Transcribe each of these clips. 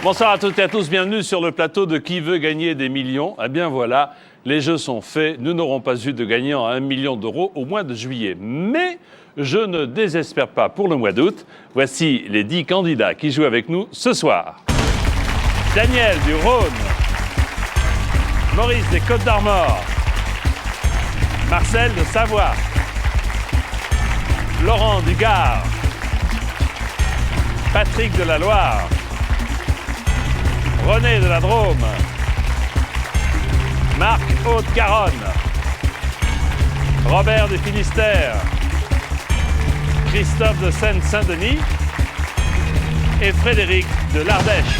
Bonsoir à toutes et à tous, bienvenue sur le plateau de Qui veut gagner des millions. Eh bien voilà, les jeux sont faits, nous n'aurons pas eu de gagnant à 1 million d'euros au mois de juillet. Mais je ne désespère pas pour le mois d'août. Voici les 10 candidats qui jouent avec nous ce soir. Daniel du Rhône, Maurice des Côtes-d'Armor, Marcel de Savoie, Laurent du Gard, Patrick de la Loire, René de la Drôme, Marc Haute-Garonne, Robert des Finistères, Christophe de Seine-Saint-Denis et Frédéric de l'Ardèche.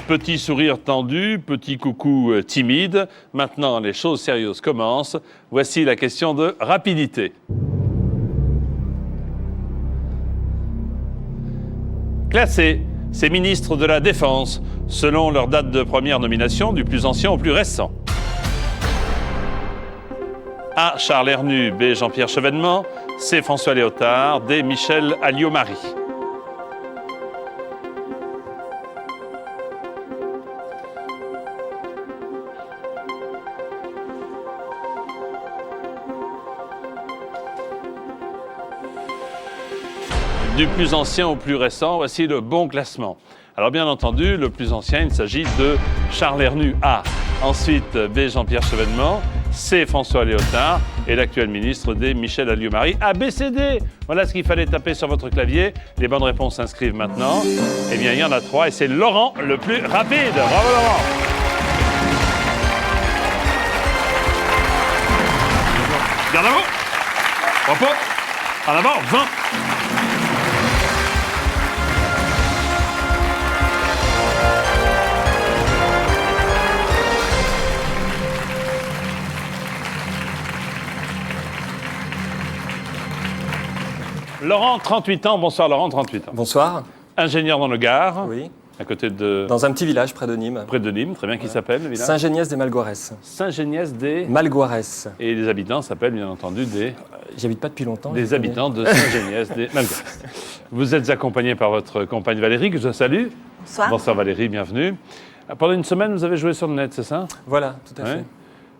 Petit sourire tendu, petit coucou timide. Maintenant, les choses sérieuses commencent. Voici la question de rapidité. Classer ces ministres de la Défense selon leur date de première nomination, du plus ancien au plus récent. A. Charles Hernu, B. Jean-Pierre Chevènement, C. François Léotard, D. Michel Alliot-Marie. Du plus ancien au plus récent, voici le bon classement. Alors bien entendu, le plus ancien, il s'agit de Charles Hernu A. Ensuite, B. Jean-Pierre Chevènement, C. François Léotard et l'actuel ministre D. Michel Alliot-Marie. A, B, C, D. Voilà ce qu'il fallait taper sur votre clavier. Les bonnes réponses s'inscrivent maintenant. Eh bien, il y en a 3 et c'est Laurent le plus rapide. Bravo Laurent. Garde à vous. Repos. En avant, 20. Laurent, 38 ans. Bonsoir Laurent, 38 ans. Bonsoir. Ingénieur dans le Gard. Oui. À côté de... Dans un petit village près de Nîmes. Près de Nîmes, très bien. Qui s'appelle le village? Saint-Géniès-des-Malgoires. Saint-Géniès-des... Malgoires. Et les habitants s'appellent bien entendu des... J'habite pas depuis longtemps. Des habitants de Saint-Géniès-des-Malgoires. Vous êtes accompagné par votre compagne Valérie, que je salue. Bonsoir. Bonsoir Valérie, bienvenue. Pendant une semaine, vous avez joué sur le net, c'est ça? Voilà, tout à fait.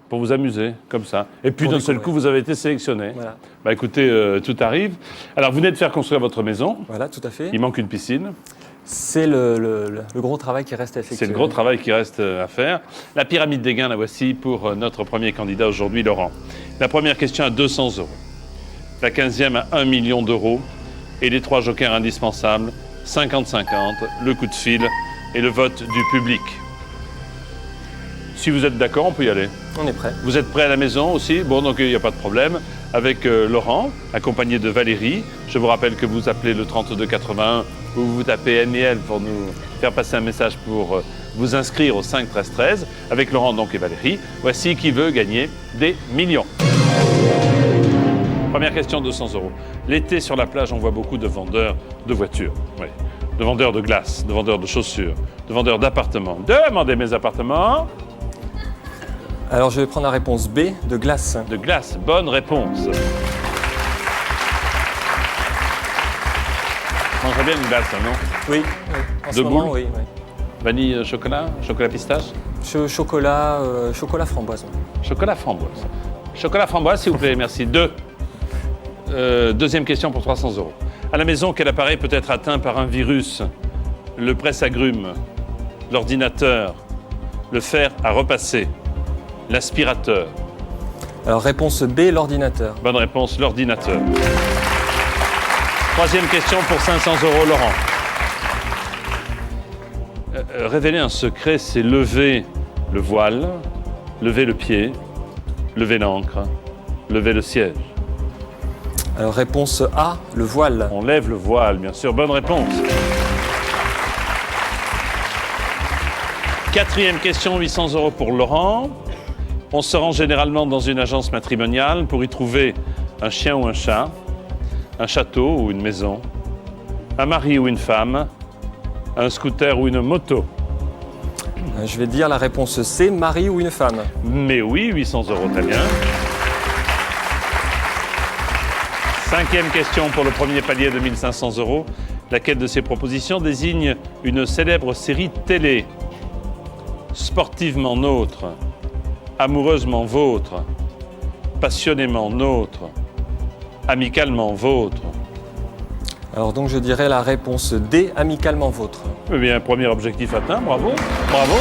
Pour vous amuser, comme ça. Et puis d'un seul coup, vous avez été sélectionné. Voilà. Bah écoutez, tout arrive. Alors, vous venez de faire construire votre maison. Voilà, tout à fait. Il manque une piscine. C'est le gros travail qui reste à effectuer. C'est le gros travail qui reste à faire. La pyramide des gains, la voici pour notre premier candidat aujourd'hui, Laurent. La première question à 200 €. La 15e à 1 million d'euros. Et les 3 jokers indispensables, 50-50, le coup de fil et le vote du public. Si vous êtes d'accord, on peut y aller. On est prêt. Vous êtes prêt à la maison aussi? Bon, donc il n'y a pas de problème. Avec Laurent, accompagné de Valérie. Je vous rappelle que vous appelez le 3281 ou vous tapez N et L pour nous faire passer un message pour vous inscrire au 5 13 13. Avec Laurent donc et Valérie, voici qui veut gagner des millions. Première question, 200 €. L'été sur la plage, on voit beaucoup de vendeurs de voitures. Oui. De vendeurs de glace, de vendeurs de chaussures, de vendeurs d'appartements. Demandez mes appartements. Alors je vais prendre la réponse B, de glace. De glace, bonne réponse. On mangerait bien une glace, non? Oui, en ce moment, oui. Vanille, chocolat, chocolat pistache? Chocolat framboise. Chocolat framboise. Chocolat framboise, s'il vous plaît, merci. Deuxième question pour 300 €. À la maison, quel appareil peut être atteint par un virus? Le presse-agrumes, l'ordinateur, le fer à repasser, l'aspirateur. Alors réponse B, l'ordinateur. Bonne réponse, l'ordinateur. Troisième question pour 500 € Laurent. Révéler un secret, c'est lever le voile, lever le pied, lever l'encre, lever le siège. Alors réponse A, le voile. On lève le voile, bien sûr. Bonne réponse. Quatrième question, 800 € pour Laurent. On se rend généralement dans une agence matrimoniale pour y trouver un chien ou un chat, un château ou une maison, un mari ou une femme, un scooter ou une moto. Je vais dire la réponse C, mari ou une femme. Mais oui, 800 €, très bien. 5e question pour le premier palier de 1 500 €. Laquelle de ces propositions désigne une célèbre série télé? Sportivement nôtre, amoureusement vôtre, passionnément nôtre, amicalement vôtre. Alors donc je dirais la réponse D, amicalement vôtre. Eh bien, premier objectif atteint, bravo, bravo.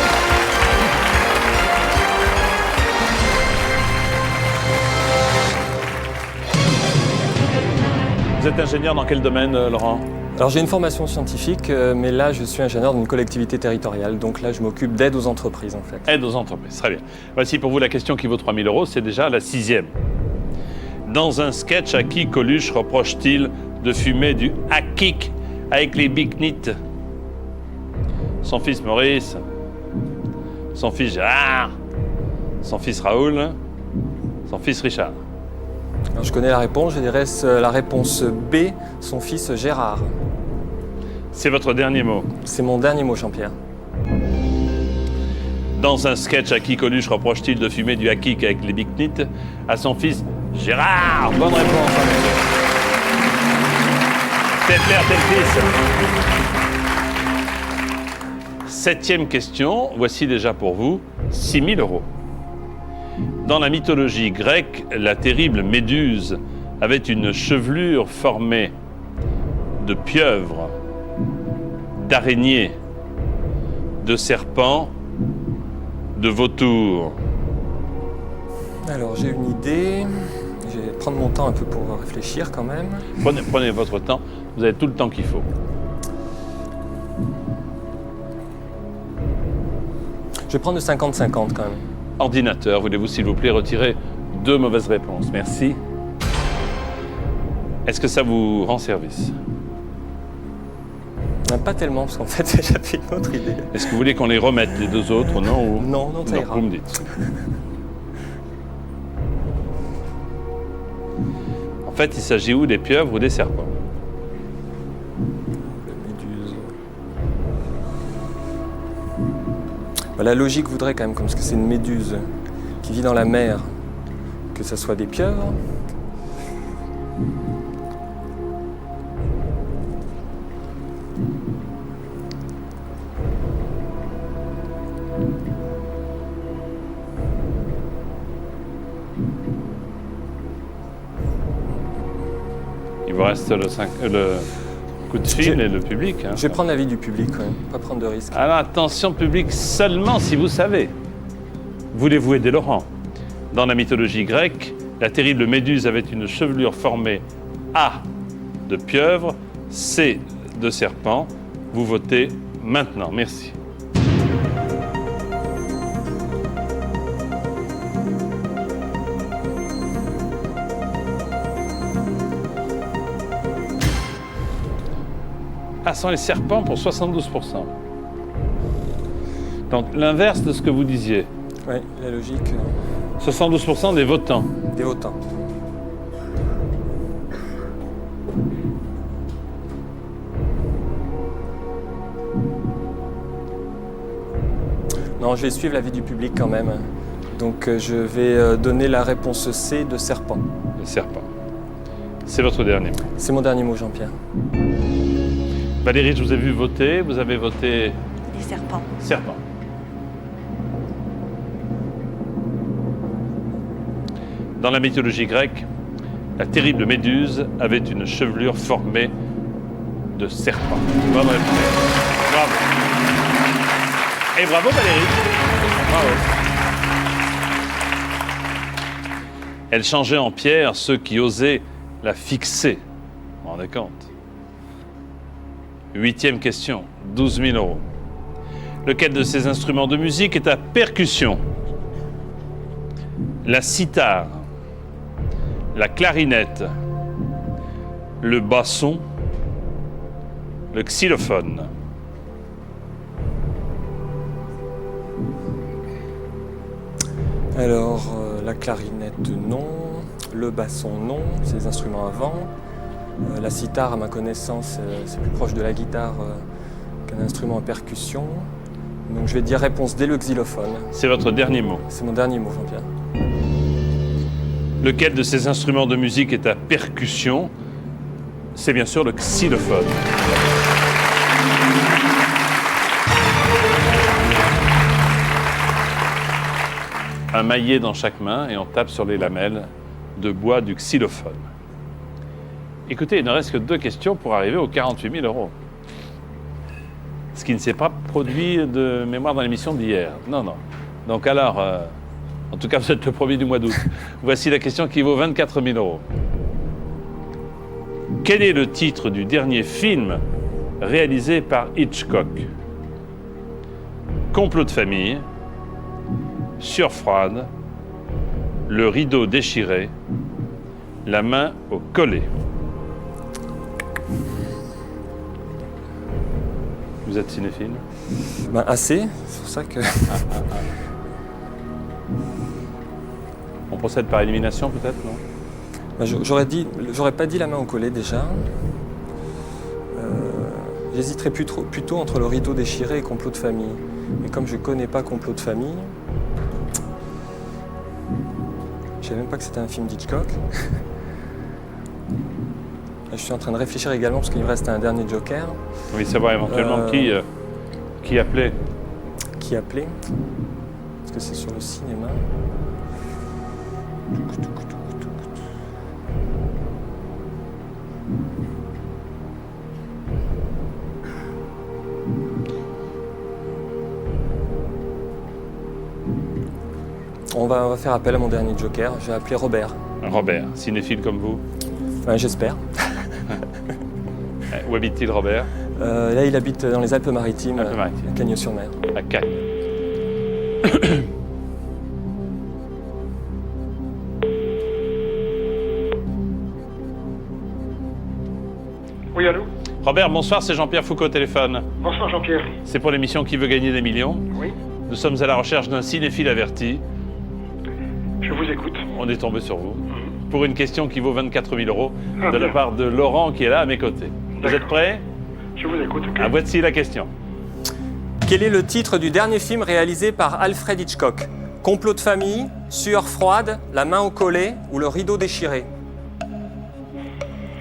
Vous êtes ingénieur dans quel domaine, Laurent? Alors j'ai une formation scientifique, mais là je suis ingénieur d'une collectivité territoriale, donc là je m'occupe d'aide aux entreprises en fait. Aide aux entreprises, très bien. Voici pour vous la question qui vaut 3 000 €, c'est déjà la 6e. Dans un sketch, à qui Coluche reproche-t-il de fumer du hakik avec les big-nits? Son fils Maurice, son fils Gérard, son fils Raoul, son fils Richard. Alors je connais la réponse, je dirais la réponse B, son fils Gérard. C'est votre dernier mot. C'est mon dernier mot, Jean-Pierre. Dans un sketch, à qui Coluche reproche-t-il de fumer du hakik avec les big-nits? À son fils Gérard. Bonne réponse. Tel père, tel fils. 7e question, voici déjà pour vous 6 000 €. Dans la mythologie grecque, la terrible Méduse avait une chevelure formée de pieuvre, d'araignée, de serpent, de vautour. Alors j'ai une idée, je vais prendre mon temps un peu pour réfléchir quand même. Prenez votre temps, vous avez tout le temps qu'il faut. Je vais prendre le 50-50 quand même. Ordinateur, voulez-vous s'il vous plaît retirer 2 mauvaises réponses? Merci. Est-ce que ça vous rend service? Pas tellement, parce qu'en fait j'avais une autre idée. Est-ce que vous voulez qu'on les remette, les 2 autres, non ou... Non, ça ira. Vous me dites. En fait, il s'agit ou des pieuvres ou des serpents? Méduse. La logique voudrait quand même, comme que c'est une méduse qui vit dans la mer, que ça soit des pieuvres. Il vous reste le coup de fil et le public. Hein. Je vais prendre l'avis du public, quand même, pas prendre de risques. Alors attention public, seulement si vous savez. Voulez-vous aider Laurent? Dans la mythologie grecque, la terrible Méduse avait une chevelure formée A de pieuvre, C de serpent. Vous votez maintenant. Merci. Ah, ce sont les serpents pour 72%. Donc l'inverse de ce que vous disiez. Oui, la logique 72% des votants. des votants. Non, je vais suivre l'avis du public quand même. Donc je vais donner la réponse C de serpent. Le serpent. C'est votre dernier mot. C'est mon dernier mot, Jean-Pierre. Valérie, je vous ai vu voter. Vous avez voté... Les serpents. Serpent. Dans la mythologie grecque, la terrible Méduse avait une chevelure formée de serpent. Bonne réponse. Bravo. Et bravo Valérie. Bravo. Elle changeait en pierre ceux qui osaient la fixer. Vous vous rendez compte? 8e question, 12 000 €. Lequel de ces instruments de musique est à percussion? La cithare, la clarinette, le basson, le xylophone. Alors, la clarinette, non. Le basson, non. C'est les instruments avant. La cithare, à ma connaissance, c'est plus proche de la guitare qu'un instrument à percussion. Donc je vais dire réponse D, le xylophone. C'est votre dernier mot. C'est mon dernier mot, Jean-Pierre. Lequel de ces instruments de musique est à percussion? C'est bien sûr le xylophone. Un maillet dans chaque main et on tape sur les lamelles de bois du xylophone. Écoutez, il ne reste que 2 questions pour arriver aux 48 000 €. Ce qui ne s'est pas produit de mémoire dans l'émission d'hier. Non, non. Donc alors, en tout cas, vous êtes le premier du mois d'août. Voici la question qui vaut 24 000 €. Quel est le titre du dernier film réalisé par Hitchcock? Complot de famille, Sueur froide, Le rideau déchiré, La main au collet. Vous êtes cinéphile? Ben, assez, c'est pour ça que... On procède par élimination peut-être, non? Ben, j'aurais pas dit La main au collet déjà. J'hésiterais plutôt entre Le rideau déchiré et Complot de famille. Mais comme je connais pas Complot de famille, je savais même pas que c'était un film d'Hitchcock. Je suis en train de réfléchir également parce qu'il me reste un dernier joker. Oui, savoir éventuellement qui appelait. Qui appelait? Parce que c'est sur le cinéma. On va faire appel à mon dernier joker. Je vais appeler Robert. Robert, cinéphile comme vous. Enfin, j'espère. Où habite-t-il, Robert? Là, il habite dans les Alpes-Maritimes, Alpes-Maritimes. à Cagnes-sur-Mer. À Cagnes. Oui, allô? Robert, bonsoir, c'est Jean-Pierre Foucault au téléphone. Bonsoir Jean-Pierre. C'est pour l'émission Qui veut gagner des millions. Oui, Nous sommes à la recherche d'un cinéphile averti. je vous écoute. On est tombé sur vous. Pour une question qui vaut 24 000 € Ah, de la bien. part de Laurent qui est là à mes côtés. Vous êtes D'accord. prêts? Je vous écoute, ok. Ah, voici la question. Quel est le titre du dernier film réalisé par Alfred Hitchcock? Complot de famille, Sueur froide, La main au collet ou Le rideau déchiré?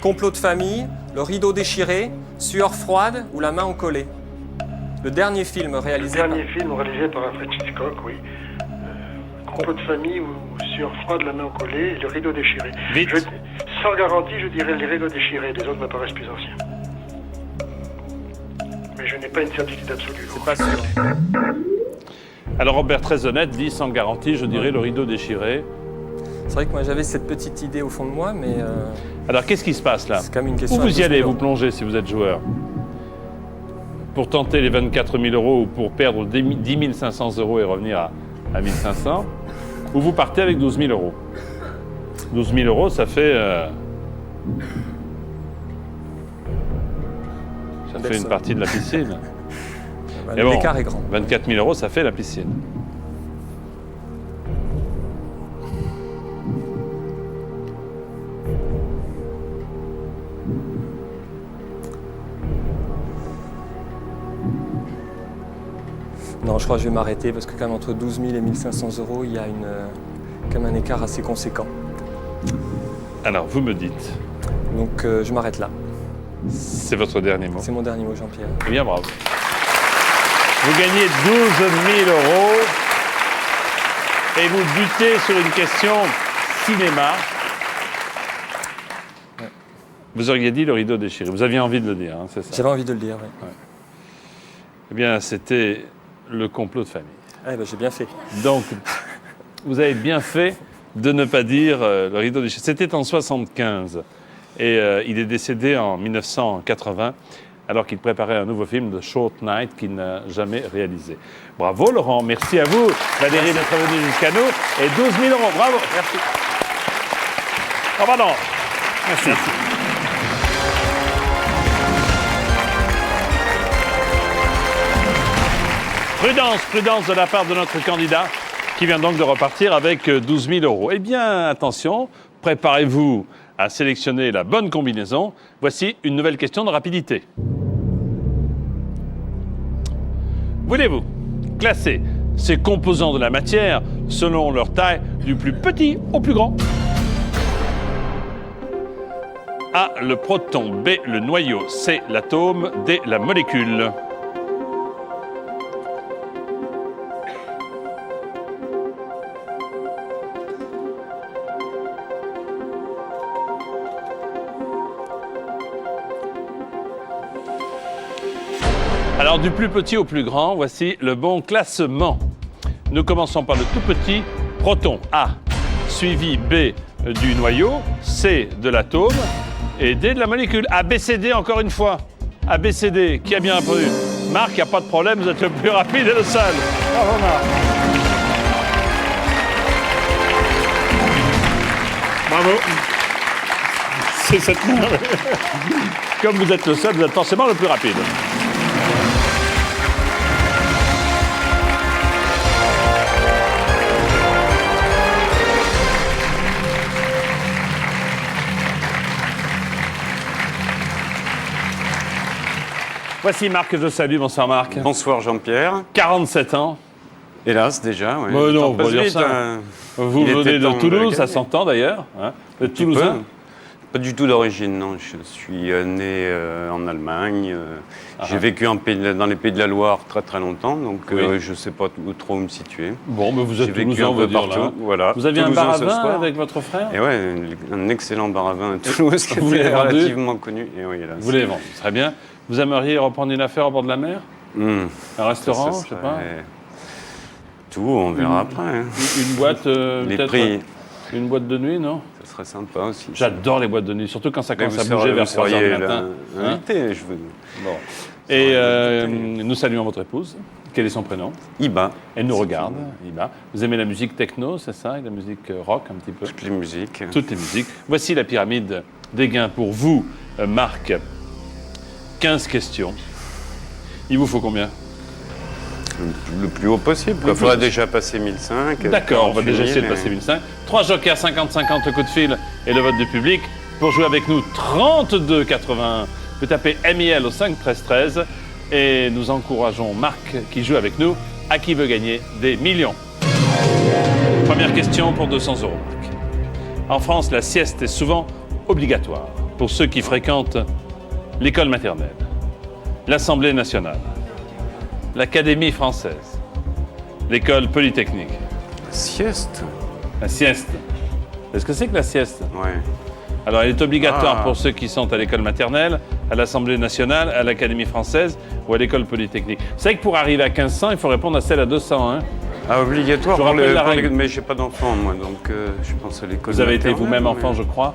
Complot de famille, Le rideau déchiré, Sueur froide ou La main au collet? Le dernier film Le réalisé dernier film réalisé par Alfred Hitchcock, oui. Complot de famille ou Sueur froide, La main au collet, et Le rideau déchiré. Vite. Sans garantie, je dirais Le rideau déchiré. Les autres me paraissent plus anciens. Mais je n'ai pas une certitude absolue. C'est pas sûr. Alors Robert, très honnête, dit sans garantie, je dirais Le rideau déchiré. C'est vrai que moi j'avais cette petite idée au fond de moi, mais Alors qu'est-ce qui se passe là? c'est quand même une Où question. un vous peu y allez, vous sourde. plongez si vous êtes joueur? Pour tenter les 24 000 € ou pour perdre 10 500 € et revenir à 1 500? Ou vous partez avec 12 000 €? 12 000 €, ça fait... ça Belle fait une somme. partie de la piscine. Bah, Mais bon, l'écart est grand. 24 000 €, ça fait la piscine. Non, je crois que je vais m'arrêter parce que quand même entre 12 000 et 1 500 €, il y a quand même un écart assez conséquent. Alors, vous me dites, Donc je m'arrête là. c'est votre dernier mot. C'est mon dernier mot, Jean-Pierre. Eh bien, bravo. Vous gagnez 12 000 € et vous butez sur une question cinéma. Vous auriez dit Le rideau déchiré. Vous aviez envie de le dire, hein, c'est ça? J'avais envie de le dire, oui. Eh bien, c'était Le complot de famille. Eh ben, j'ai bien fait. Donc, vous avez bien fait de ne pas dire Le rideau déchiré. C'était en 1975 et il est décédé en 1980 alors qu'il préparait un nouveau film, The Short Night, qu'il n'a jamais réalisé. Bravo Laurent, merci à vous Valérie d'être venue jusqu'à nous et 12 000 €, bravo. Merci. Oh pardon. Merci. Prudence, prudence de la part de notre candidat qui vient donc de repartir avec 12 000 €. Eh bien, attention, préparez-vous à sélectionner la bonne combinaison. Voici une nouvelle question de rapidité. Voulez-vous classer ces composants de la matière selon leur taille du plus petit au plus grand? A, le proton, B, le noyau, C, l'atome, D, la molécule. Alors, du plus petit au plus grand, voici le bon classement. Nous commençons par le tout petit proton, A, suivi B du noyau, C de l'atome et D de la molécule. A, B, C, D encore une fois. A, B, C, D, qui a bien répondu? Marc, il n'y a pas de problème, vous êtes le plus rapide et le seul. Bravo Marc. Bravo. C'est cette main. Comme vous êtes le seul, vous êtes forcément le plus rapide. Voici Marc que je salue. Bonsoir Marc. Bonsoir Jean-Pierre. 47 ans. Hélas, déjà, oui. Mais non, on va dire ça. Vous venez de Toulouse, ça s'entend d'ailleurs. Hein, de Toulousain. Pas du tout d'origine, non. Je suis né en Allemagne. J'ai vécu dans les Pays de la Loire très très longtemps, donc je ne sais pas trop où me situer. Bon, mais vous êtes Toulousain, on va dire là. Voilà. Vous aviez Toulousain un bar à vin avec votre frère? Et ouais, un excellent bar à vin à Toulouse qui était relativement connu. Et oui, hélas. Vous l'avez vendu, très bien. Vous aimeriez reprendre une affaire au bord de la mer? Un restaurant, je sais pas. Tout, on verra après. Hein. Une boîte, peut-être prix. Une boîte de nuit, non? Ça serait sympa aussi. J'adore les boîtes de nuit, surtout quand ça commence à bouger vers 3 heures du matin. Invité, je veux. Bon. Et nous saluons votre épouse. Quel est son prénom? Iba. Elle nous regarde, Iba. Vous aimez la musique techno, c'est ça? Et la musique rock un petit peu? Toutes les musiques. Toutes les musiques. Voici la pyramide des gains pour vous, Marc. 15 questions. Il vous faut combien? Le plus haut possible. Il faudra déjà passer 1005. D'accord, on va déjà essayer de passer 1005. 3 jokers, 50-50, le coup de fil et le vote du public. Pour jouer avec nous, 32-81. Vous tapez MIL au 5-13-13 et nous encourageons Marc qui joue avec nous, à qui veut gagner des millions. Première question pour 200 €, Marc. En France, la sieste est souvent obligatoire pour ceux qui fréquentent l'école maternelle, l'Assemblée nationale, l'Académie française, l'école polytechnique. La sieste. La sieste. Est-ce que c'est que la sieste? Ouais. Alors, elle est obligatoire pour ceux qui sont à l'école maternelle, à l'Assemblée nationale, à l'Académie française ou à l'école polytechnique. Vous savez que pour arriver à 1500, il faut répondre à celle à 200. Hein? Ah, obligatoire Je rappelle la règle. Mais j'ai pas d'enfant, moi, donc je pense à l'école. Vous avez été vous-même enfant, je crois?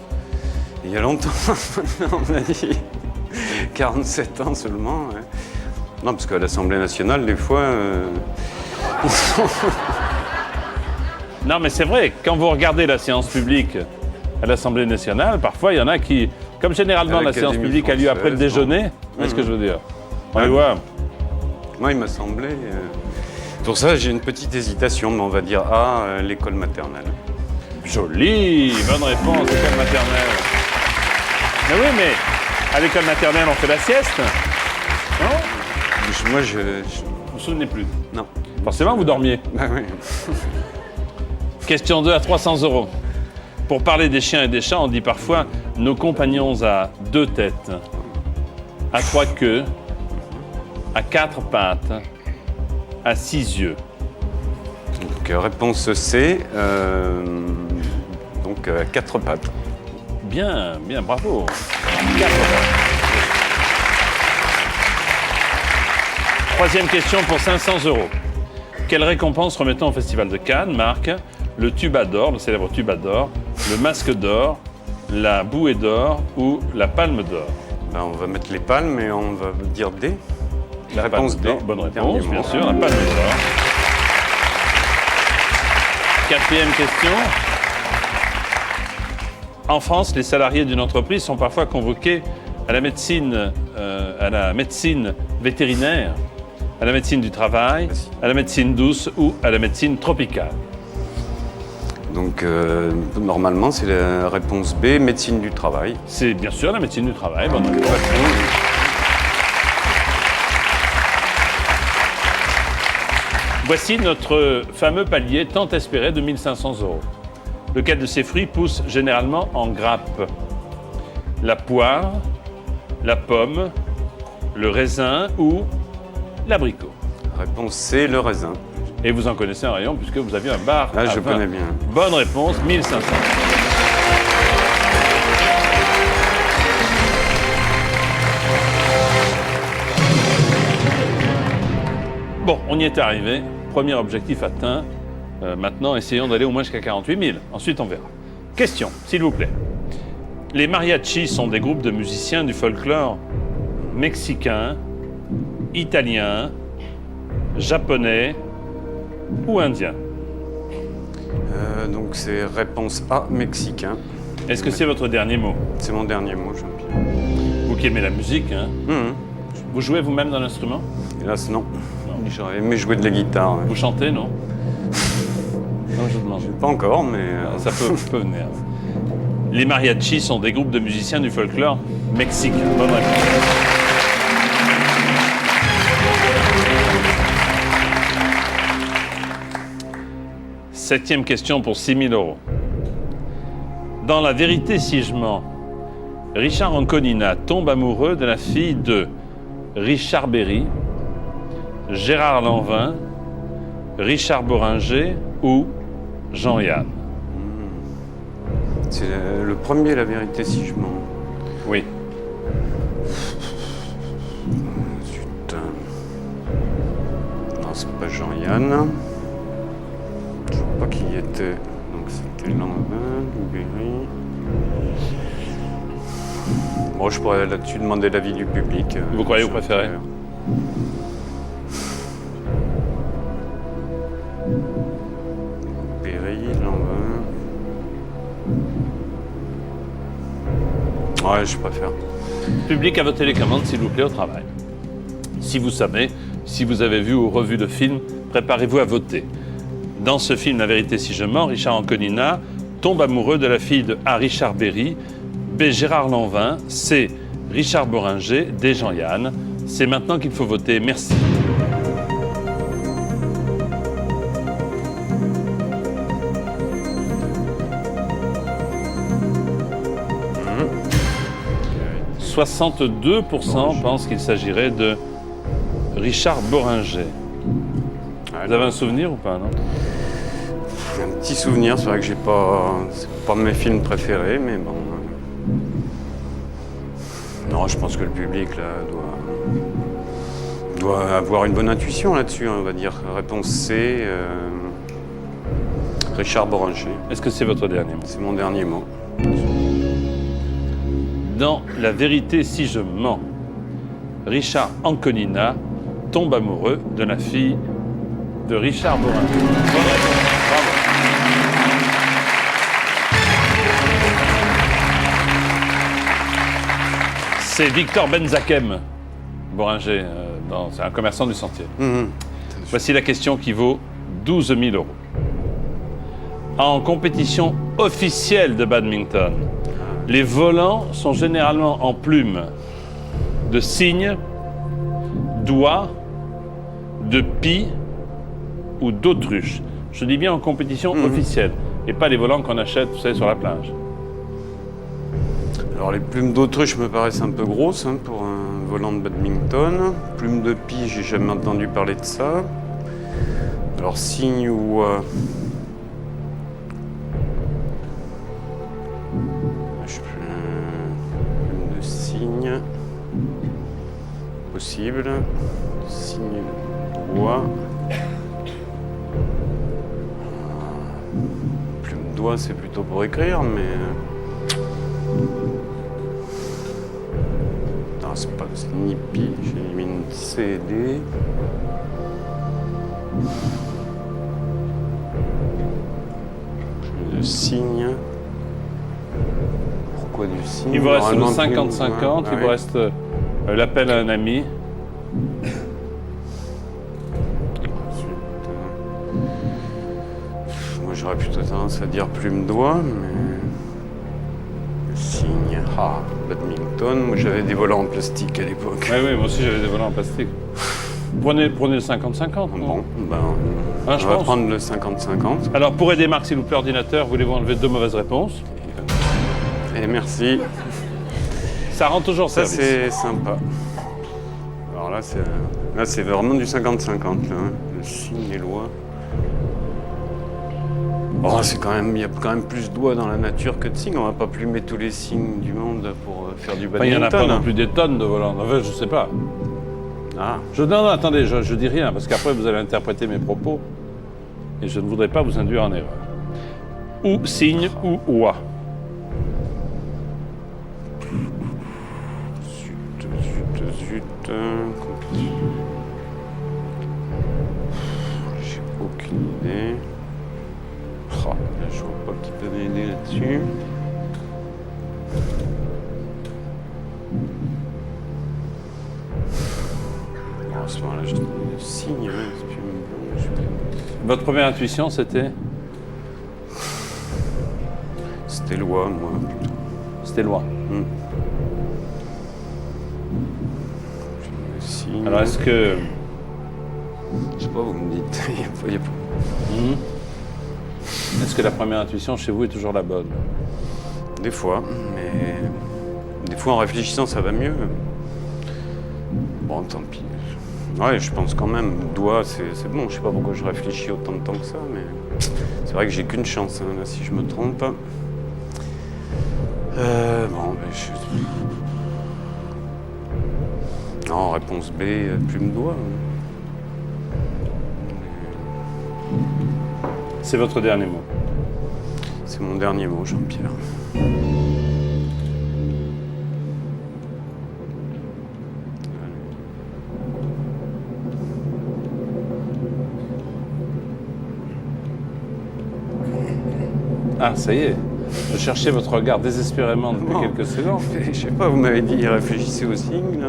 Il y a longtemps, on a dit 47 ans seulement. Ouais. Non, parce qu'à l'Assemblée nationale, des fois, ils sont... Non, mais c'est vrai, quand vous regardez la séance publique à l'Assemblée nationale, parfois, il y en a qui, comme généralement la séance publique a lieu après le déjeuner, vous voyez ce que je veux dire? On les voit. Moi, il m'a semblé... Pour ça, j'ai une petite hésitation, mais on va dire l'école maternelle. Joli, bonne réponse, école maternelle. Mais oui, mais à l'école maternelle, on fait la sieste, non? Moi, Vous vous souvenez plus? Non. Forcément, vous dormiez. Bah oui. Question 2 à 300 €. Pour parler des chiens et des chats, on dit parfois nos compagnons à 2 têtes, à 3 queues, à 4 pattes, à 6 yeux. Donc, réponse C, donc 4 pattes. Bien, bien, bravo. 4 pattes. Troisième question pour 500 €. Quelle récompense remettons au Festival de Cannes, Marc? Le tuba d'or, le célèbre tuba d'or, le masque d'or, la bouée d'or ou la palme d'or? Ben, on va mettre les palmes et on va dire D. La réponse D. Bonne réponse, bien sûr, la palme d'or. Quatrième question. En France, les salariés d'une entreprise sont parfois convoqués à la médecine vétérinaire, à la médecine du travail, à la médecine douce ou à la médecine tropicale. Donc, normalement, c'est la réponse B, médecine du travail. C'est bien sûr la médecine du travail, bonne réponse. Voici notre fameux palier tant espéré de 1500 €. Lequel de ces fruits pousse généralement en grappe? la poire, la pomme, le raisin ou l'abricot? Réponse C, le raisin. Et vous en connaissez un rayon puisque vous aviez un bar. Là, à je 20. connais bien. Bonne réponse, 1500. Bon, on y est arrivé. Premier objectif atteint. Maintenant, essayons d'aller au moins jusqu'à 48 000. Ensuite, on verra. Question, s'il vous plaît. Les mariachis sont des groupes de musiciens du folklore mexicain, italien, japonais ou indien. Donc c'est réponse A, mexicain. Est-ce que c'est votre dernier mot? C'est mon dernier mot, Jean-Pierre. Vous qui aimez la musique, hein? Mhm. Vous jouez vous-même dans l'instrument? Hélas, non. J'aurais aimé jouer de la guitare. Hein. Vous chantez, non? Non, je vous demande. Pas encore, mais... Ça peut venir. Les mariachis sont des groupes de musiciens du folklore mexicain. Bonne réponse. Septième question pour 6 000 €. Dans La vérité si je mens, Richard Anconina tombe amoureux de la fille de Richard Berry, Gérard Lanvin, Richard Boringer ou Jean-Yann. C'est le premier, La vérité si je mens. Oui. Zut. Non, c'est pas Jean-Yann. Je sais pas qui y était. Donc c'était Lanvin, Berry. Bon, je pourrais là-dessus demander l'avis du public. Vous croyez vous préférez? Berry, Lanvin. Ouais, je préfère. Public à votre télécommande, s'il vous plaît, au travail. Si vous savez, si vous avez vu ou revu le film, préparez-vous à voter. Dans ce film, La vérité si je mens, Richard Anconina tombe amoureux de la fille de A. Richard Berry, B. Gérard Lanvin, C. Richard Boringer, D. Jean-Yann. C'est maintenant qu'il faut voter. Merci. « 62% pensent qu'il s'agirait de Richard Boringer. » Vous avez un souvenir ou pas, non? Un petit souvenir, c'est vrai que c'est pas mes films préférés, mais bon. Non, je pense que le public là doit avoir une bonne intuition là-dessus, hein, on va dire. Réponse C, Richard Boringer. Est-ce que c'est votre dernier mot? C'est mon dernier mot. Dans La vérité si je mens, Richard Anconina tombe amoureux de la fille de Richard Boringer. Bonne réponse. Bravo. C'est Victor Benzakem, Boringer, c'est un commerçant du Sentier. Voici la question qui vaut 12 000 €. En compétition officielle de badminton, les volants sont généralement en plumes de cygne, d'oie, de pie ou d'autruche. Je dis bien en compétition officielle, et pas les volants qu'on achète, vous savez, sur la plage. Alors les plumes d'autruche me paraissent un peu grosses hein, pour un volant de badminton. Plumes de pie, j'ai jamais entendu parler de ça. Alors cygne ou... plume de cygne. Possible. Cygne d'oie. Plume d'oie, c'est plutôt pour écrire, mais... Non, c'est pas ni pi, j'élimine C et D. Le cygne. Pourquoi du cygne? Il vous reste le Normalement, 50-50, il vous reste l'appel à un ami. Moi j'aurais plutôt tendance à dire plume d'oie, mais... Le cygne, badminton. Moi j'avais des volants en plastique à l'époque. Oui, moi aussi j'avais des volants en plastique. Prenez le 50-50. Bon, ben, Hein, je on va pense. prendre le 50-50. Alors pour aider Marc, s'il vous plaît, ordinateur, voulez-vous enlever 2 mauvaises réponses? Et merci. Ça rend toujours Ça, service. c'est sympa. Alors là, c'est vraiment du 50-50, là, hein. Le signe et loi. Oh, il y a quand même plus d'oies dans la nature que de signes. On va pas plumer tous les signes du monde pour faire du Enfin, il badminton. n'y en a pas non plus des tonnes de volants. Enfin, je sais pas. Ah, Non, attendez, je dis rien, parce qu'après vous allez interpréter mes propos, et je ne voudrais pas vous induire en erreur. Ou signe ou oie. zut. J'ai aucune idée. Oh, là, je vois pas qui peut m'aider là-dessus. À ce moment-là, je dis le signe, hein, c'est plus Votre première intuition, c'était C'était loi, moi, plutôt. C'était loi. Le signe. Alors est-ce que... Je sais pas, vous me dites. Il y a pas- Est-ce que la première intuition chez vous est toujours la bonne? Des fois, mais des fois en réfléchissant ça va mieux. Bon, tant pis. Ouais, je pense quand même, doigt c'est bon, je sais pas pourquoi je réfléchis autant de temps que ça, mais c'est vrai que j'ai qu'une chance, hein, là, si je me trompe. Bon, ben Non, réponse B, plume doigt. C'est votre dernier mot. C'est mon dernier mot, Jean-Pierre. Ah, ça y est. Je cherchais votre regard désespérément depuis Non. quelques secondes. Je sais pas, vous m'avez dit réfléchissez au signe, là.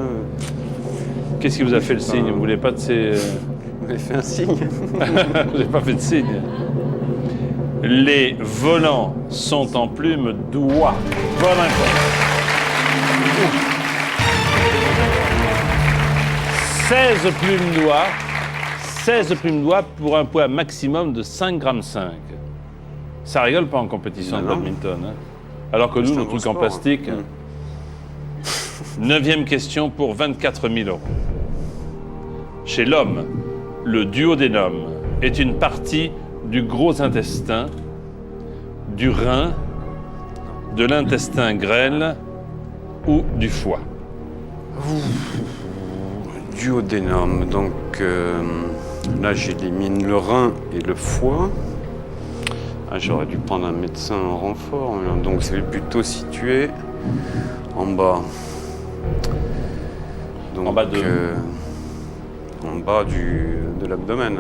Qu'est-ce qui vous a fait le signe? Vous voulez pas de ces... Vous m'avez fait un signe. J'ai pas fait de signe. Les volants sont en plume d'oie. Bonne réponse. 16 plumes d'oie. 16 plumes d'oie pour un poids maximum de 5,5 grammes. Ça rigole pas en compétition de Non. badminton. Hein. Alors que nous, C'est un nos beau trucs en sport, plastique. hein. 9e question pour 24 000 euros. Chez l'homme, le duodénum est une partie du gros intestin, du rein, de l'intestin grêle ou du foie. Duodénum, donc là j'élimine le rein et le foie. Ah, j'aurais dû prendre un médecin en renfort, là. Donc c'est plutôt situé en bas. Donc, En bas de- en bas de l'abdomen.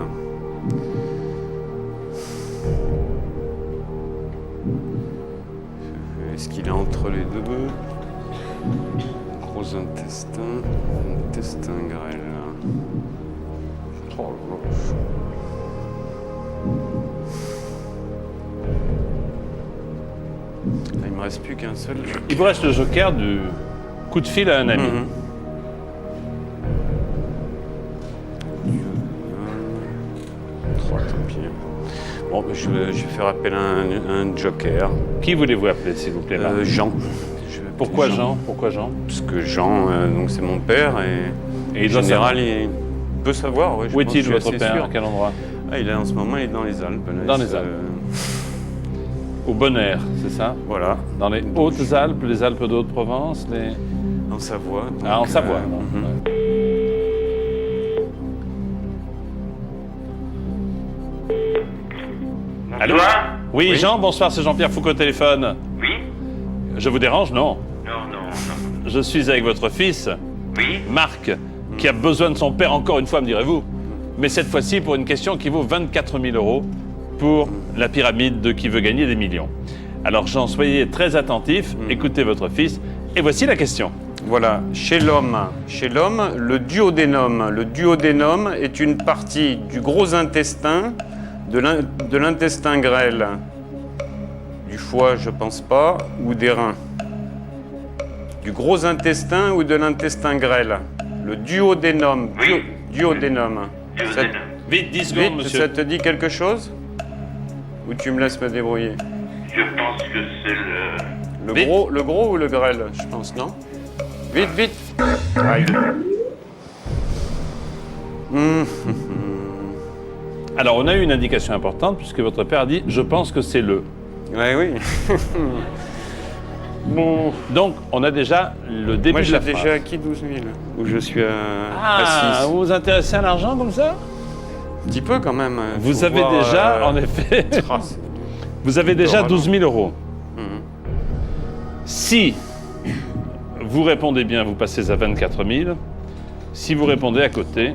Est-ce qu'il est entre les deux? Gros intestin, intestin grêle. Oh là là. Il me reste plus qu'un seul. Il vous reste le joker du coup de fil à un ami. Mhm. Oh, tant pis. Bon, ben, je vais faire appel à un joker. Qui voulez-vous appeler, s'il vous plaît, Marc? Jean. Je vais appeler Pourquoi Jean? Pourquoi Jean? Parce que Jean, donc c'est mon père et il en doit général, il peut savoir. Ouais, je Où pense, est-il, je suis votre assez père? sûr. À quel endroit? Ah, il est en ce moment, il est dans les Alpes. Là, Dans il les se- Alpes. Au Bonheur, c'est ça? Voilà, Dans les Hautes-Alpes, les Alpes de Haute-Provence, les... en Savoie. donc, Ah, en Savoie. non? mhm. Ouais. Allô? Oui, Oui. Jean, bonsoir, c'est Jean-Pierre Foucault au téléphone. Oui. Je vous dérange, non? Non. Je suis avec votre fils, Oui. Marc, qui a besoin de son père encore une fois, me direz-vous. Mais cette fois-ci pour une question qui vaut 24 000 euros pour la pyramide de qui veut gagner des millions. Alors Jean, soyez très attentif, écoutez votre fils, et voici la question. Voilà, chez l'homme, le duodénum est une partie du gros intestin, de l'intestin grêle, du foie, je pense pas, ou des reins. Du gros intestin ou de l'intestin grêle. Le duodénum. Oui. Duodénum. Ça, Duodénum. Vite, 10 secondes, vite, monsieur. ça te dit quelque chose? Ou tu me laisses me débrouiller? Je pense que c'est le... Le Vite. gros ou le grêle, je pense, non? Vite, vite. Aïe. Alors, on a eu une indication importante puisque votre père a dit « je pense que c'est le Ouais, oui. ». Bon. Donc, on a déjà le début Moi, de j'ai la déjà phrase. acquis 12 000, où je suis à Ah, 6. vous vous intéressez à l'argent comme ça? Un petit peu quand même. Vous Faut avez voir, déjà, en effet, vous avez déjà 12 000 euros. Si vous répondez bien, vous passez à 24 000. Si vous répondez à côté,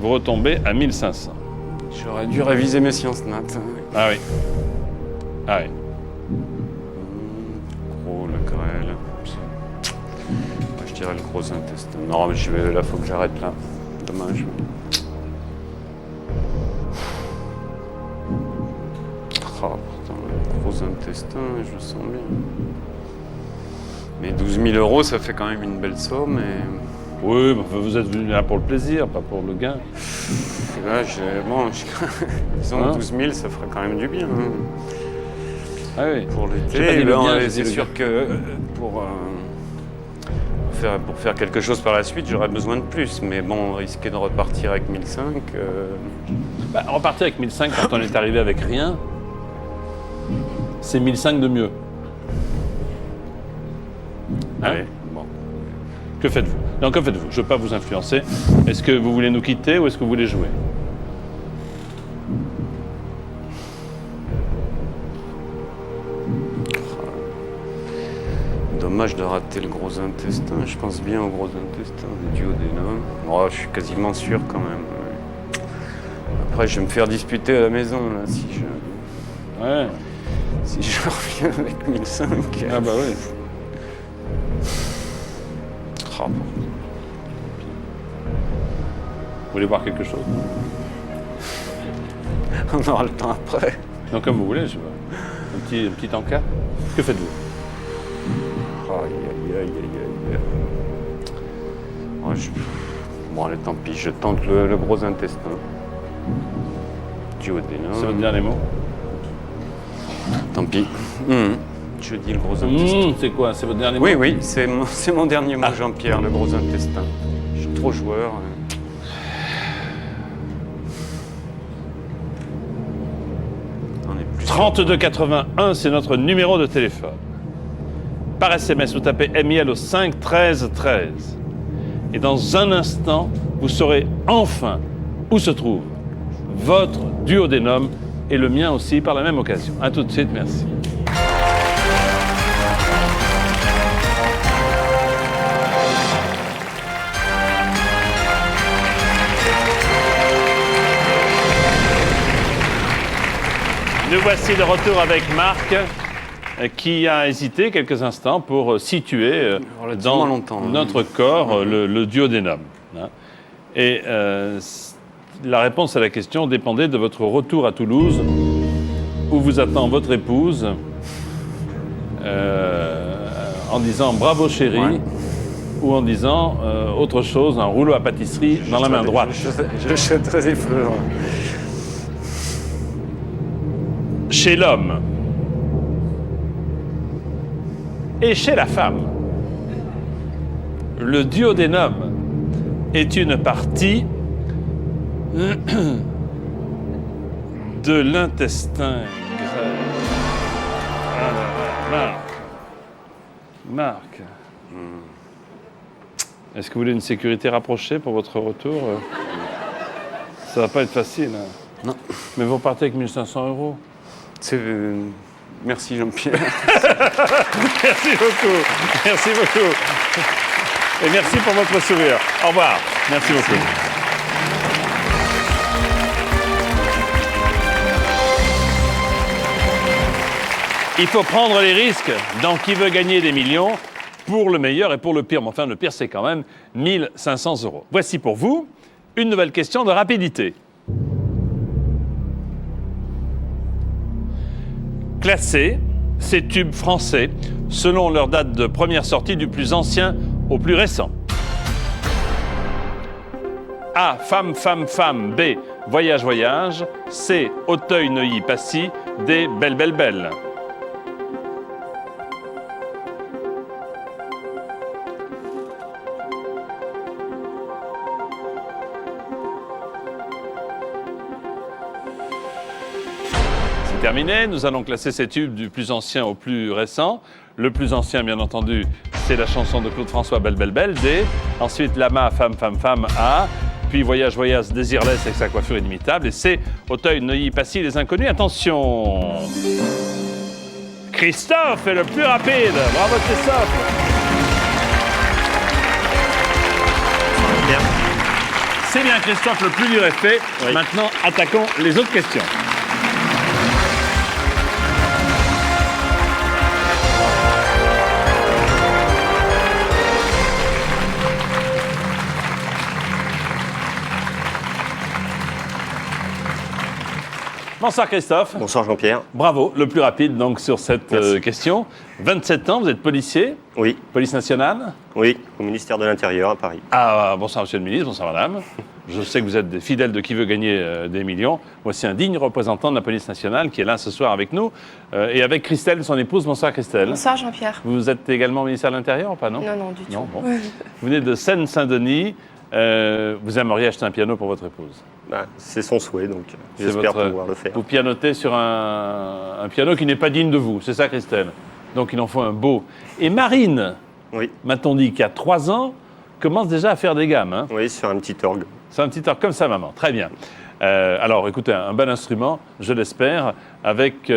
vous retombez à 1 500. J'aurais dû réviser mes sciences nat. Ah oui. Ah oui. Gros, le grêle. Moi, je dirais le gros intestin. Non, mais là, faut que j'arrête là. Dommage. Oh, pourtant, le gros intestin, je le sens bien. Mais 12 000 euros, ça fait quand même une belle somme. Et Oui, bah, vous êtes venu là pour le plaisir, pas pour le gain. là, disons Hein 12 000, ça ferait quand même du bien. Hein. Ah oui. Pour J'ai pas dit l'été, le ben, bien, j'ai c'est dit le sûr que pour faire quelque chose par la suite, j'aurais besoin de plus. Mais bon, risquer de repartir avec 1005. Bah, repartir avec 1 500 quand on est arrivé avec rien, c'est 1 500 de mieux. Hein? Ouais, bon. Que faites-vous? Non, que faites-vous? Je ne veux pas vous influencer. Est-ce que vous voulez nous quitter ou est-ce que vous voulez jouer? Dommage de rater le gros intestin. Je pense bien au gros intestin, le duodénum. Oh, je suis quasiment sûr quand même. Ouais. Après, je vais me faire disputer à la maison là, si Ouais. je reviens avec 1005. Ah bah oui. Oh, bon. Vous voulez boire quelque chose? On aura le temps après. Non, comme vous voulez, je sais pas. Un petit encas. Que faites-vous? Aïe, aïe, aïe, aïe, aïe. Oh, bon, allez, tant pis, je tente le gros intestin. Duodénum. C'est votre dernier mot? Tant pis. Je dis le gros intestin. C'est quoi? C'est votre dernier mot? Oui, oui, c'est mon dernier mot, Jean-Pierre, le gros intestin. Je suis trop joueur. On est plus 3281, c'est notre numéro de téléphone. Par SMS, vous tapez MIL au 5 13 13. Et dans un instant, vous saurez enfin où se trouve votre duodénum et le mien aussi par la même occasion. A tout de suite, merci. Nous voici de retour avec Marc, qui a hésité quelques instants pour situer Relativement dans longtemps, hein. notre corps le duodénum. Hein. Et la réponse à la question dépendait de votre retour à Toulouse, où vous attend votre épouse, en disant « bravo chérie Ouais. » ou en disant autre chose, un rouleau à pâtisserie dans la main droite. Je jetterai des fleurs. Chez l'homme et chez la femme, le duodénum est une partie de l'intestin grêle. Marc, est-ce que vous voulez une sécurité rapprochée pour votre retour? Ça va pas être facile. Hein. Non. Mais vous repartez avec 1 500 euros. Merci Jean-Pierre. Merci beaucoup. Merci beaucoup. Et merci pour votre sourire. Au revoir. Merci beaucoup. Il faut prendre les risques dans Qui veut gagner des millions pour le meilleur et pour le pire. Mais enfin, le pire, c'est quand même 1 500 euros. Voici pour vous une nouvelle question de rapidité. Classer ces tubes français selon leur date de première sortie du plus ancien au plus récent. A. Femme, femme, femme. B. Voyage, voyage. C. Auteuil, Neuilly, Passy. D. Belle, belle, belle. C'est terminé. Nous allons classer ces tubes du plus ancien au plus récent. Le plus ancien, bien entendu, c'est la chanson de Claude François, Belle, belle, belle, D. Ensuite, Lama, Femme, femme, femme, A. Puis Voyage, voyage, Désirless avec sa coiffure inimitable. Et c'est Auteuil, Neuilly, Passy, les inconnus. Attention! Christophe est le plus rapide. Bravo, Christophe! C'est bien, Christophe, le plus dur est fait. Oui. Maintenant, attaquons les autres questions. Bonsoir Christophe. Bonsoir Jean-Pierre. Bravo, le plus rapide donc sur cette question. 27 ans, vous êtes policier, Oui, police nationale. oui, au ministère de l'Intérieur à Paris. Ah, bonsoir monsieur le ministre, bonsoir madame. Je sais que vous êtes des fidèles de Qui veut gagner des millions. Voici un digne représentant de la police nationale qui est là ce soir avec nous et avec Christelle, son épouse. Bonsoir Christelle. Bonsoir Jean-Pierre. Vous êtes également au ministère de l'Intérieur ou pas, non? Non, non, du tout. Non, bon. Vous venez de Seine-Saint-Denis. Vous aimeriez acheter un piano pour votre épouse. Bah, c'est son souhait, donc C'est j'espère votre- pouvoir le faire. Vous pianotez sur un piano qui n'est pas digne de vous, c'est ça Christelle? Donc il en faut un beau. Et Marine, Oui, m'a-t-on dit, qui a 3 ans, commence déjà à faire des gammes. Hein? oui, sur un petit orgue. C'est un petit air comme ça, maman. Très bien. Alors écoutez, un bon instrument, je l'espère, avec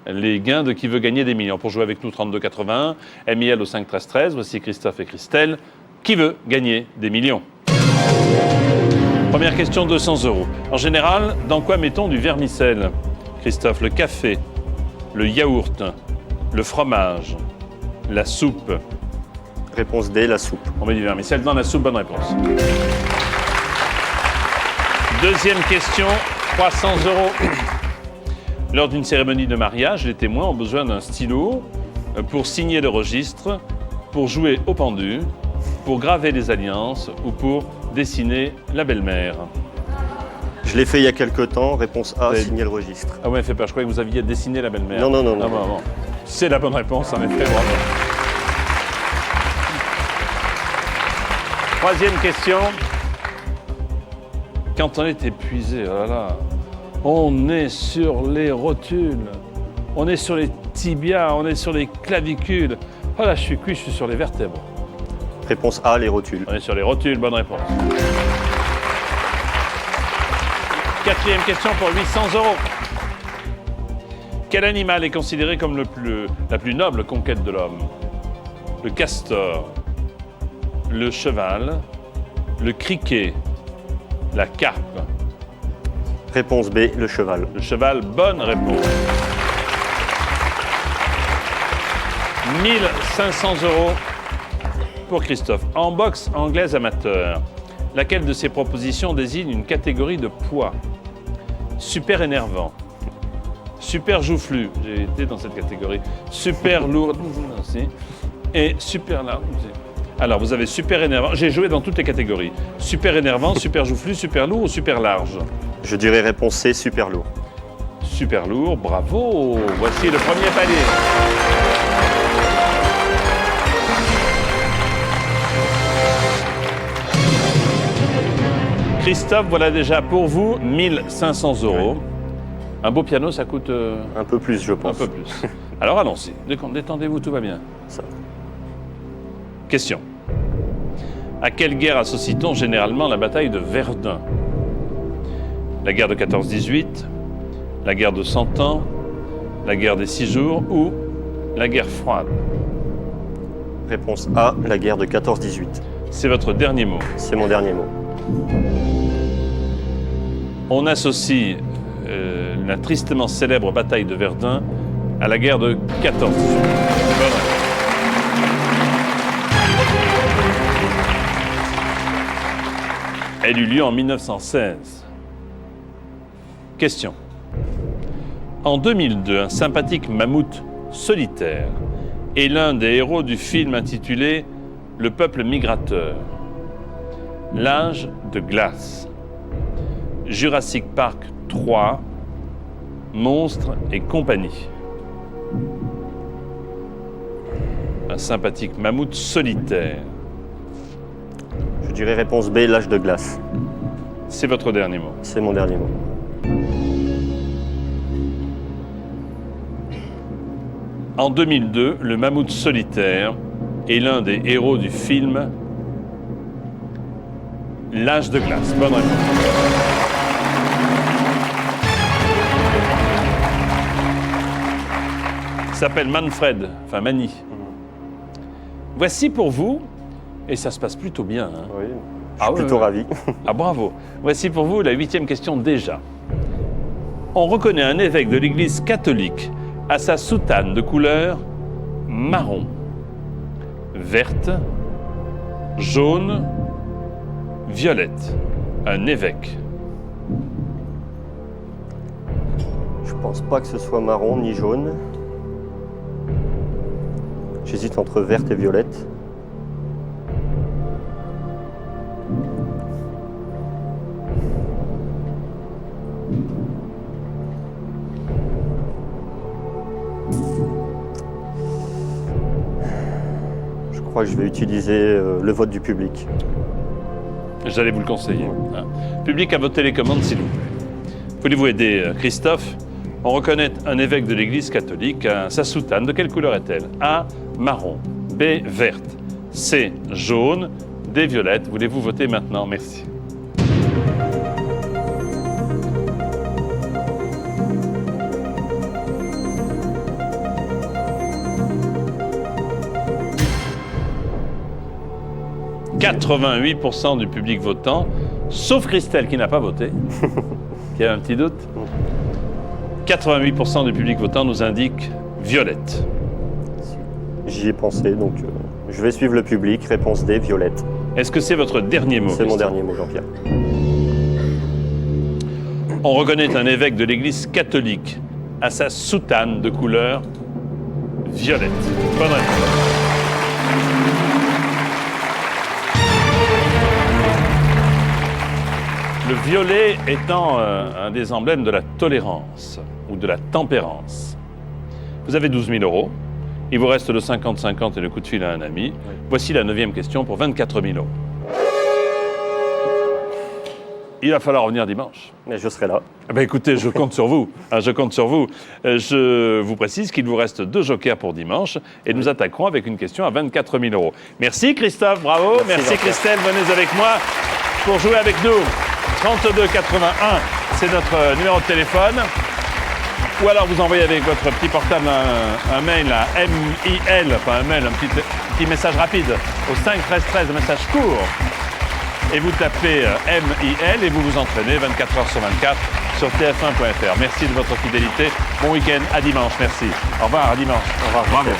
les gains de Qui veut gagner des millions. Pour jouer avec nous, 3281, MIL au 5 13 13. Voici Christophe et Christelle. Qui veut gagner des millions? Première question, 200 €. En général, dans quoi mettons du vermicelle? Christophe, le café, le yaourt, le fromage, la soupe. Réponse D, la soupe. On met du vermicelle dans la soupe, bonne réponse. Deuxième question, 300 €. Lors d'une cérémonie de mariage, les témoins ont besoin d'un stylo pour signer le registre, pour jouer au pendu, pour graver les alliances ou pour dessiner la belle-mère. Je l'ai fait il y a quelque temps. Réponse A, Oui. signer le registre. Ah ouais, fais pas, je croyais que vous aviez dessiné la belle-mère. Non, non, non, non. Ah, bon. C'est la bonne réponse, en effet, bravo. Troisième question. Quand on est épuisé, oh là là, on est sur les rotules, on est sur les tibias, on est sur les clavicules. Oh là, je suis cuit, je suis sur les vertèbres. Réponse A, les rotules. On est sur les rotules, bonne réponse. Quatrième question pour 800 €. Quel animal est considéré comme la plus noble conquête de l'homme? Le castor, le cheval, le criquet, la carpe. Réponse B, le cheval. Le cheval, bonne réponse. 1500 € pour Christophe. En boxe anglaise amateur, laquelle de ces propositions désigne une catégorie de poids? Super énervant, super joufflu, j'ai été dans cette catégorie, super lourd aussi, et super large. Alors, vous avez super énervant, j'ai joué dans toutes les catégories. Super énervant, super joufflu, super lourd ou super large? Je dirais réponse C, super lourd. Super lourd, bravo. Voici le premier palier. Christophe, voilà déjà pour vous 1500 €. Un beau piano, ça coûte Un peu plus, je un pense. peu plus. Alors allons-y, détendez-vous, tout va bien. Ça. Question. À quelle guerre associe-t-on généralement la bataille de Verdun? La guerre de 14-18, la guerre de 100 ans, la guerre des 6 jours ou la guerre froide? Réponse A, la guerre de 14-18. C'est votre dernier mot. C'est mon dernier mot. On associe la tristement célèbre bataille de Verdun à la guerre de 14-18. Elle eut lieu en 1916. Question. En 2002, un sympathique mammouth solitaire est l'un des héros du film intitulé « Le peuple migrateur ». L'âge de glace. Jurassic Park 3, Monstres et compagnie. Un sympathique mammouth solitaire. Je dirais réponse B, l'âge de glace. C'est votre dernier mot. C'est mon dernier mot. En 2002, le mammouth solitaire est l'un des héros du film L'âge de glace. Bonne réponse. Il s'appelle Manfred, enfin Manny. Voici pour vous, et ça se passe plutôt bien. Hein. Oui, je suis plutôt ravi. Ah bravo. Voici pour vous la 8e question déjà. On reconnaît un évêque de l'Église catholique à sa soutane de couleur marron, verte, jaune, violette. Un évêque. Je pense pas que ce soit marron ni jaune. J'hésite entre verte et violette. Je crois que je vais utiliser le vote du public. J'allais vous le conseiller. Hein. Public à votre télécommande, s'il vous plaît. Voulez-vous aider Christophe? On reconnaît un évêque de l'Église catholique à sa soutane. De quelle couleur est-elle? A, marron. B, verte. C, jaune. D, violette. Voulez-vous voter maintenant? Merci. « 88% du public votant, sauf Christelle qui n'a pas voté, qui a un petit doute. 88% du public votant nous indique violette. J'y ai pensé, donc je vais suivre le public. Réponse D, violette. Est-ce que c'est votre dernier mot? C'est mon dernier mot, Jean-Pierre. On reconnaît un évêque de l'Église catholique à sa soutane de couleur violette. Bonne réponse. Le violet étant un des emblèmes de la tolérance ou de la tempérance. Vous avez 12 000 €. Il vous reste le 50-50 et le coup de fil à un ami. Voici la 9e question pour 24 000 €. Il va falloir revenir dimanche. Mais je serai là. Eh bien, écoutez, je compte sur vous. Je compte sur vous. Je vous précise qu'il vous reste 2 jokers pour dimanche et nous attaquerons avec une question à 24 000 €. Merci Christophe, bravo. Merci Christelle, venez avec moi pour jouer avec nous. 32 81, c'est notre numéro de téléphone. Ou alors vous envoyez avec votre petit portable un mail à MIL, enfin un mail, un petit message rapide au 5 13 13, un message court. Et vous tapez MIL et vous vous entraînez 24 heures sur 24 sur tf1.fr. Merci de votre fidélité. Bon week-end, à dimanche, merci. Au revoir, à dimanche. Au revoir. Bravo.